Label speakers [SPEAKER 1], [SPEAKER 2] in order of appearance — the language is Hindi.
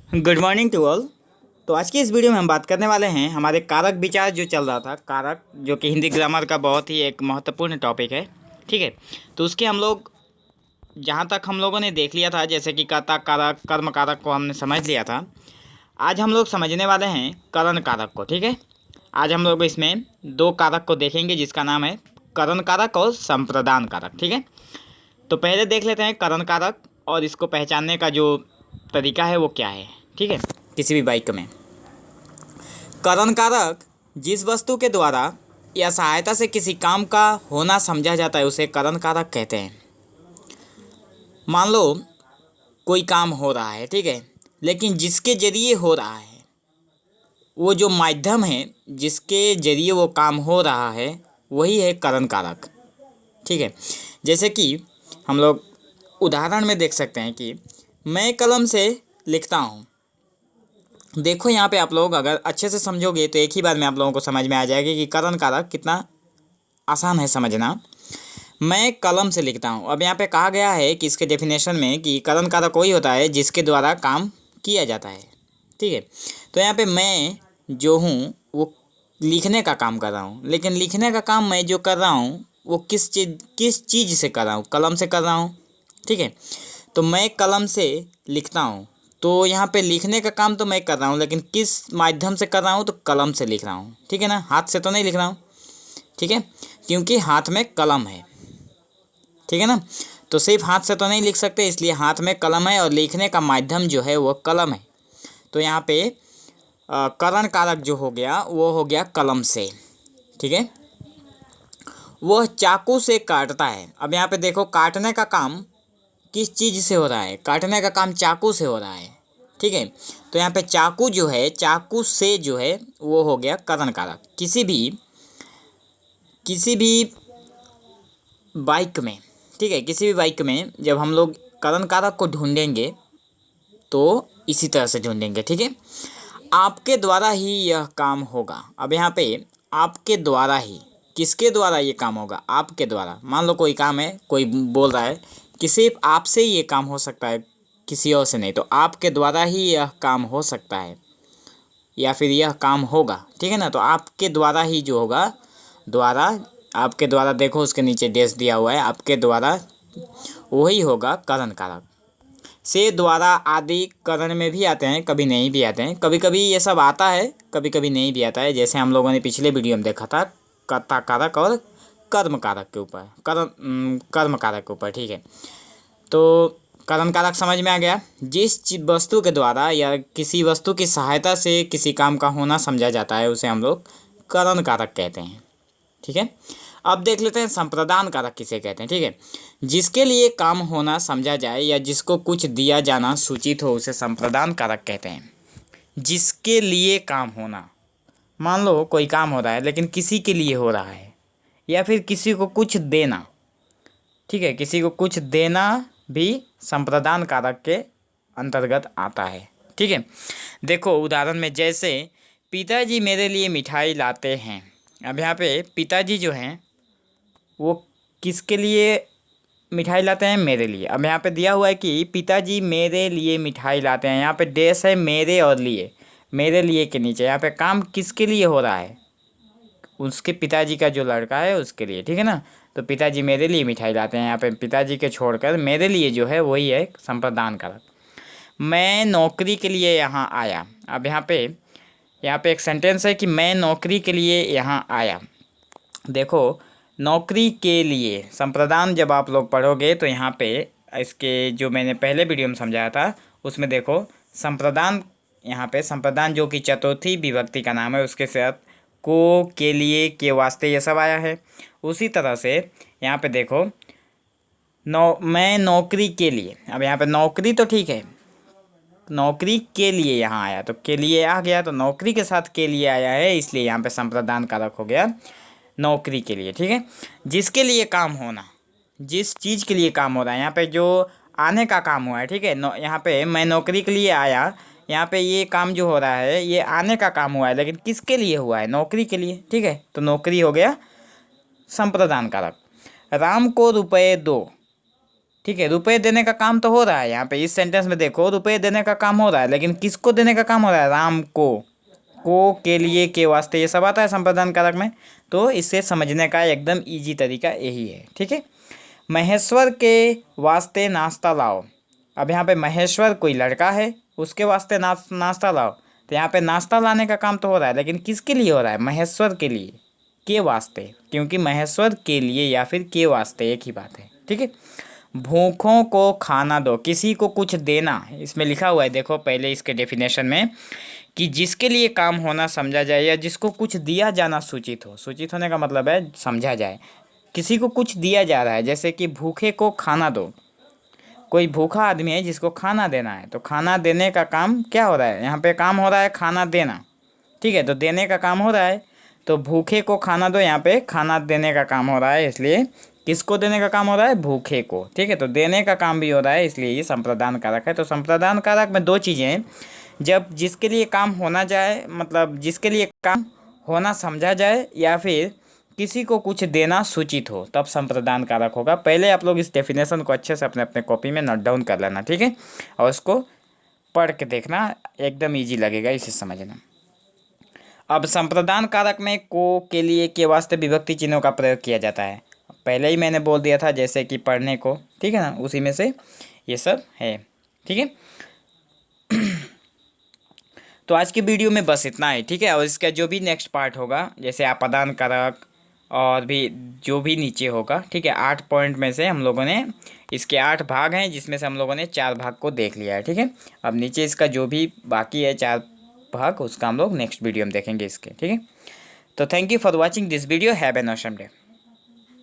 [SPEAKER 1] Good morning to all. तो आज की इस वीडियो में हम बात करने वाले हैं हमारे कारक विचार जो चल रहा था, कारक जो कि हिंदी ग्रामर का बहुत ही एक महत्वपूर्ण टॉपिक है। ठीक है, तो उसके हम लोग जहाँ तक हम लोगों ने देख लिया था, जैसे कि कर्ता कारक कर्म कारक को हमने समझ लिया था। आज हम लोग समझने वाले हैं करण कारक को। ठीक है, आज हम लोग इसमें दो कारक को देखेंगे जिसका नाम है करण कारक और संप्रदान कारक। ठीक है, तो पहले देख लेते हैं करण कारक और इसको पहचानने का जो तरीका है वो क्या है। ठीक है, किसी भी वाक्य में करण कारक जिस वस्तु के द्वारा या सहायता से किसी काम का होना समझा जाता है उसे करण कारक कहते हैं। मान लो कोई काम हो रहा है, ठीक है, लेकिन जिसके जरिए हो रहा है, वो जो माध्यम है जिसके जरिए वो काम हो रहा है वही है करण कारक। ठीक है, जैसे कि हम लोग उदाहरण में देख सकते हैं कि मैं कलम से लिखता हूँ। देखो यहाँ पे आप लोग अगर अच्छे से समझोगे तो एक ही बार में आप लोगों को समझ में आ जाएगा कि करण कारक कितना आसान है समझना। मैं कलम से लिखता हूँ। अब यहाँ पे कहा गया है कि इसके डेफिनेशन में कि करण कारक वही होता है जिसके द्वारा काम किया जाता है। ठीक है, तो यहाँ पे मैं जो हूँ वो लिखने का काम कर रहा हूँ, लेकिन लिखने का काम मैं जो कर रहा हूँ वो किस चीज़ से कर रहा हूँ? कलम से कर रहा हूँ। ठीक है, तो मैं कलम से लिखता हूँ, तो यहाँ पे लिखने का काम तो मैं कर रहा हूँ, लेकिन किस माध्यम से कर रहा हूँ? तो कलम से लिख रहा हूँ। ठीक है ना, हाथ से तो नहीं लिख रहा हूँ। ठीक है, क्योंकि हाथ में कलम है। ठीक है ना, तो सिर्फ हाथ से तो नहीं लिख सकते, इसलिए हाथ में कलम है और लिखने का माध्यम जो है वो कलम है। तो यहाँ पे करण कारक जो हो गया वो हो गया कलम से। ठीक है, वह चाकू से काटता है। अब यहाँ पे देखो काटने का काम किस चीज़ से हो रहा है? काटने का काम चाकू से हो रहा है। ठीक है, तो यहाँ पे चाकू जो है, चाकू से जो है वो हो गया करण कारक। किसी भी बाइक में, ठीक है, किसी भी बाइक में जब हम लोग करण कारक को ढूंढेंगे तो इसी तरह से ढूंढेंगे। ठीक है, आपके द्वारा ही यह काम होगा। अब यहाँ पे आपके द्वारा ही, किसके द्वारा ये काम होगा? आपके द्वारा। मान लो कोई काम है, कोई बोल रहा है कि सिर्फ आपसे ये काम हो सकता है, किसी और से नहीं, तो आपके द्वारा ही यह काम हो सकता है या फिर यह काम होगा। ठीक है ना, तो आपके द्वारा ही जो होगा, द्वारा, आपके द्वारा, देखो उसके नीचे डैश दिया हुआ है, आपके द्वारा, वही होगा करण कारक। से, द्वारा आदि करण में भी आते हैं, कभी नहीं भी आते हैं। कभी कभी ये सब आता है, कभी कभी नहीं भी आता है। जैसे हम लोगों ने पिछले वीडियो में देखा था कर्ता कारक और कर्म कारक के ऊपर, कर्म कारक के ऊपर। ठीक है, तो करण कारक समझ में आ गया। जिस वस्तु के द्वारा या किसी वस्तु की सहायता से किसी काम का होना समझा जाता है उसे हम लोग करण कारक कहते हैं। ठीक है, अब देख लेते हैं संप्रदान कारक किसे कहते हैं। ठीक है, जिसके लिए काम होना समझा जाए या जिसको कुछ दिया जाना सूचित हो उसे संप्रदान कारक कहते हैं। जिसके लिए काम होना, मान लो कोई काम हो रहा है लेकिन किसी के लिए हो रहा है, या फिर किसी को कुछ देना। ठीक है, किसी को कुछ देना भी संप्रदान कारक के अंतर्गत आता है। ठीक है, देखो उदाहरण में, जैसे पिताजी मेरे लिए मिठाई लाते हैं। अब यहाँ पे पिताजी जो हैं वो किसके लिए मिठाई लाते हैं? मेरे लिए। अब यहाँ पे दिया हुआ है कि पिताजी मेरे लिए मिठाई लाते हैं, यहाँ पे डैश है मेरे और लिए, मेरे लिए के नीचे यहाँ पे काम किसके लिए हो रहा है? उसके पिताजी का जो लड़का है उसके लिए। ठीक है ना, तो पिताजी मेरे लिए मिठाई लाते हैं, यहाँ पे पिताजी के छोड़कर मेरे लिए जो है वही है संप्रदान कारक। मैं नौकरी के लिए यहाँ आया। अब यहाँ पे एक सेंटेंस है कि मैं नौकरी के लिए यहाँ आया। देखो नौकरी के लिए संप्रदान जब आप लोग पढ़ोगे तो यहाँ पे इसके जो मैंने पहले वीडियो में समझाया था उसमें देखो संप्रदान, यहाँ पे संप्रदान जो कि चतुर्थी विभक्ति का नाम है, उसके साथ को, के लिए, के वास्ते, ये सब आया है। उसी तरह से यहाँ पे देखो मैं नौकरी के लिए। अब यहाँ पे नौकरी तो ठीक है, नौकरी के लिए यहाँ आया तो के लिए आ गया, तो नौकरी के साथ के लिए आया है, इसलिए यहाँ पे संप्रदान कारक हो गया नौकरी के लिए। ठीक है, जिसके लिए काम होना, जिस चीज़ के लिए काम हो रहा है, यहाँ पे जो आने का काम हुआ है। ठीक है, यहाँ पे मैं नौकरी के लिए आया, यहाँ पे ये काम जो हो रहा है ये आने का काम हुआ है, लेकिन किसके लिए हुआ है? नौकरी के लिए। ठीक है, तो नौकरी हो गया संप्रदान कारक। राम को रुपए दो। ठीक है, रुपए देने का काम तो हो रहा है यहाँ पे इस सेंटेंस में, देखो रुपए देने का काम हो रहा है, लेकिन किसको देने का काम हो रहा है? राम को, के लिए, के वास्ते, ये सब आता है संप्रदान कारक में। तो इससे समझने का एकदम इजी तरीका यही है। ठीक है, महेश्वर के वास्ते नाश्ता लाओ। अब यहाँ पे महेश्वर कोई लड़का है, उसके वास्ते नाश्ता लाओ, तो यहाँ पे नाश्ता लाने का काम तो हो रहा है, लेकिन किसके लिए हो रहा है? महेश्वर के लिए, के वास्ते, क्योंकि महेश्वर के लिए या फिर के वास्ते एक ही बात है। ठीक है, भूखों को खाना दो, किसी को कुछ देना, इसमें लिखा हुआ है देखो पहले इसके डेफिनेशन में, कि जिसके लिए काम होना समझा जाए या जिसको कुछ दिया जाना सूचित हो। सूचित होने का मतलब है समझा जाए, किसी को कुछ दिया जा रहा है, जैसे कि भूखे को खाना दो, कोई भूखा आदमी है जिसको खाना देना है, तो खाना देने का काम क्या हो रहा है? यहाँ पे काम हो रहा है खाना देना। ठीक है, तो देने का काम हो रहा है, तो भूखे को खाना दो, यहाँ पे खाना देने का काम हो रहा है, इसलिए किसको देने का काम हो रहा है? भूखे को। ठीक है, तो देने का काम भी हो रहा है, इसलिए ये संप्रदान कारक है। तो संप्रदान कारक में दो चीज़ें हैं, जब जिसके लिए काम होना जाए, मतलब जिसके लिए काम होना समझा जाए या फिर किसी को कुछ देना सूचित हो, तब संप्रदान कारक होगा। पहले आप लोग इस डेफिनेशन को अच्छे से अपने अपने कॉपी में नोट डाउन कर लेना। ठीक है, और उसको पढ़ के देखना, एकदम ईजी लगेगा इसे समझना। अब संप्रदान कारक में को, के लिए, के वास्ते विभक्ति चिन्हों का प्रयोग किया जाता है। पहले ही मैंने बोल दिया था, जैसे कि पढ़ने को, ठीक है ना, उसी में से ये सब है। ठीक है, तो आज की वीडियो में बस इतना ही। ठीक है, और इसका जो भी नेक्स्ट पार्ट होगा, जैसे अपादान कारक और भी जो भी नीचे होगा, ठीक है, 8 पॉइंट में से हम लोगों ने, इसके 8 भाग हैं, जिसमें से हम लोगों ने 4 भाग को देख लिया है। ठीक है, अब नीचे इसका जो भी बाकी है 4 भाग, उसका हम लोग नेक्स्ट वीडियो में देखेंगे इसके। ठीक है, तो thank you for watching this video, have an awesome day.